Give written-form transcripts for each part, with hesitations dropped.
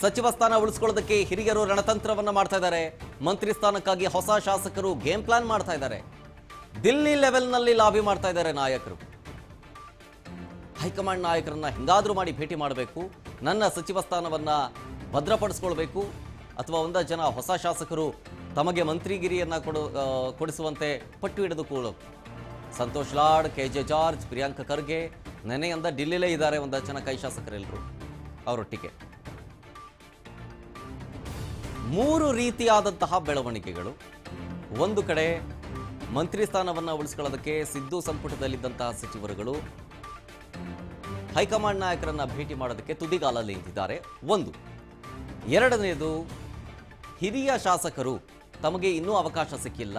ಸಚಿವ ಸ್ಥಾನ ಉಳಿಸಿಕೊಳ್ಳೋದಕ್ಕೆ ಹಿರಿಯರು ರಣತಂತ್ರವನ್ನ ಮಾಡ್ತಾ ಇದ್ದಾರೆ. ಮಂತ್ರಿ ಸ್ಥಾನಕ್ಕಾಗಿ ಹೊಸ ಶಾಸಕರು ಗೇಮ್ ಪ್ಲಾನ್ ಮಾಡ್ತಾ ಇದ್ದಾರೆ. ದಿಲ್ಲಿ ಲೆವೆಲ್ನಲ್ಲಿ ಲಾಬಿ ಮಾಡ್ತಾ ಇದ್ದಾರೆ ನಾಯಕರು. ಹೈಕಮಾಂಡ್ ನಾಯಕರನ್ನ ಹಿಂಗಾದ್ರೂ ಮಾಡಿ ಭೇಟಿ ಮಾಡಬೇಕು, ನನ್ನ ಸಚಿವ ಸ್ಥಾನವನ್ನ ಭದ್ರಪಡಿಸಿಕೊಳ್ಬೇಕು, ಅಥವಾ ಒಂದಷ್ಟು ಜನ ಹೊಸ ಶಾಸಕರು ತಮಗೆ ಮಂತ್ರಿಗಿರಿಯನ್ನ ಕೊಡಿಸುವಂತೆ ಪಟ್ಟು ಹಿಡಿದುಕೊಳ್ಳು. ಸಂತೋಷ್ ಲಾಡ್, KJ ಜಾರ್ಜ್, ಪ್ರಿಯಾಂಕ ಖರ್ಗೆ ನೆನೆಯಿಂದ ಡಿಲ್ಲಿಲೇ ಇದ್ದಾರೆ. ಒಂದಷ್ಟು ಜನ ಕೈ ಶಾಸಕರೆಲ್ಲರೂ ಅವರೊಟ್ಟಿಗೆ. 3 ರೀತಿಯಾದಂತಹ ಬೆಳವಣಿಗೆಗಳು. ಒಂದು ಕಡೆ ಮಂತ್ರಿ ಸ್ಥಾನವನ್ನು ಉಳಿಸಿಕೊಳ್ಳೋದಕ್ಕೆ ಸಿದ್ದು ಸಂಪುಟದಲ್ಲಿದ್ದಂತಹ ಸಚಿವರುಗಳು ಹೈಕಮಾಂಡ್ ನಾಯಕರನ್ನ ಭೇಟಿ ಮಾಡೋದಕ್ಕೆ ತುದಿಗಾಲಲ್ಲಿ ನಿಂತಿದ್ದಾರೆ. ಒಂದು. ಎರಡನೇದು, ಹಿರಿಯ ಶಾಸಕರು ತಮಗೆ ಇನ್ನೂ ಅವಕಾಶ ಸಿಕ್ಕಿಲ್ಲ,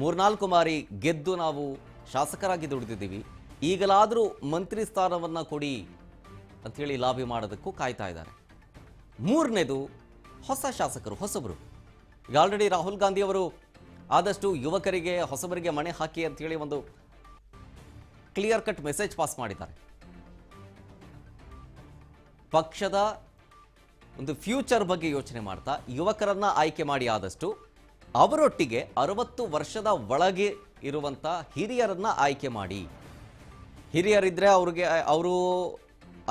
3-4 ಬಾರಿ ಗೆದ್ದು ನಾವು ಶಾಸಕರಾಗಿ ದುಡಿದಿದ್ದೀವಿ, ಈಗಲಾದರೂ ಮಂತ್ರಿ ಸ್ಥಾನವನ್ನು ಕೊಡಿ ಅಂಥೇಳಿ ಲಾಬಿ ಮಾಡೋದಕ್ಕೂ ಕಾಯ್ತಾ ಇದ್ದಾರೆ. ಮೂರನೇದು, ಹೊಸ ಶಾಸಕರು, ಹೊಸಬರು. ಈಗ ಆಲ್ರೆಡಿ ರಾಹುಲ್ ಗಾಂಧಿ ಅವರು ಆದಷ್ಟು ಯುವಕರಿಗೆ, ಹೊಸಬರಿಗೆ ಮಣೆ ಹಾಕಿ ಅಂಥೇಳಿ ಒಂದು ಕ್ಲಿಯರ್ ಕಟ್ ಮೆಸೇಜ್ ಪಾಸ್ ಮಾಡಿದ್ದಾರೆ. ಪಕ್ಷದ ಒಂದು ಫ್ಯೂಚರ್ ಬಗ್ಗೆ ಯೋಚನೆ ಮಾಡ್ತಾ ಯುವಕರನ್ನ ಆಯ್ಕೆ ಮಾಡಿ, ಆದಷ್ಟು ಅವರೊಟ್ಟಿಗೆ 60 ವರ್ಷದ ಒಳಗೆ ಇರುವಂಥ ಹಿರಿಯರನ್ನ ಆಯ್ಕೆ ಮಾಡಿ. ಹಿರಿಯರಿದ್ದರೆ ಅವರು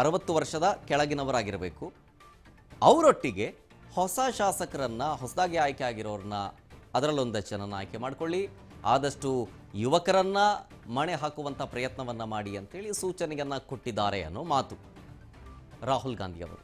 60 ವರ್ಷದ ಕೆಳಗಿನವರಾಗಿರಬೇಕು. ಅವರೊಟ್ಟಿಗೆ ಹೊಸ ಶಾಸಕರನ್ನ, ಹೊಸದಾಗಿ ಆಯ್ಕೆ ಆಗಿರೋರನ್ನ, ಅದರಲ್ಲೊಂದಷ್ಟು ಜನನ ಆಯ್ಕೆ ಮಾಡಿಕೊಳ್ಳಿ. ಆದಷ್ಟು ಯುವಕರನ್ನ ಮಣೆ ಹಾಕುವಂಥ ಪ್ರಯತ್ನವನ್ನ ಮಾಡಿ ಅಂತೇಳಿ ಸೂಚನೆಯನ್ನ ಕೊಟ್ಟಿದ್ದಾರೆ ಅನ್ನೋ ಮಾತು ರಾಹುಲ್ ಗಾಂಧಿ ಅವರು.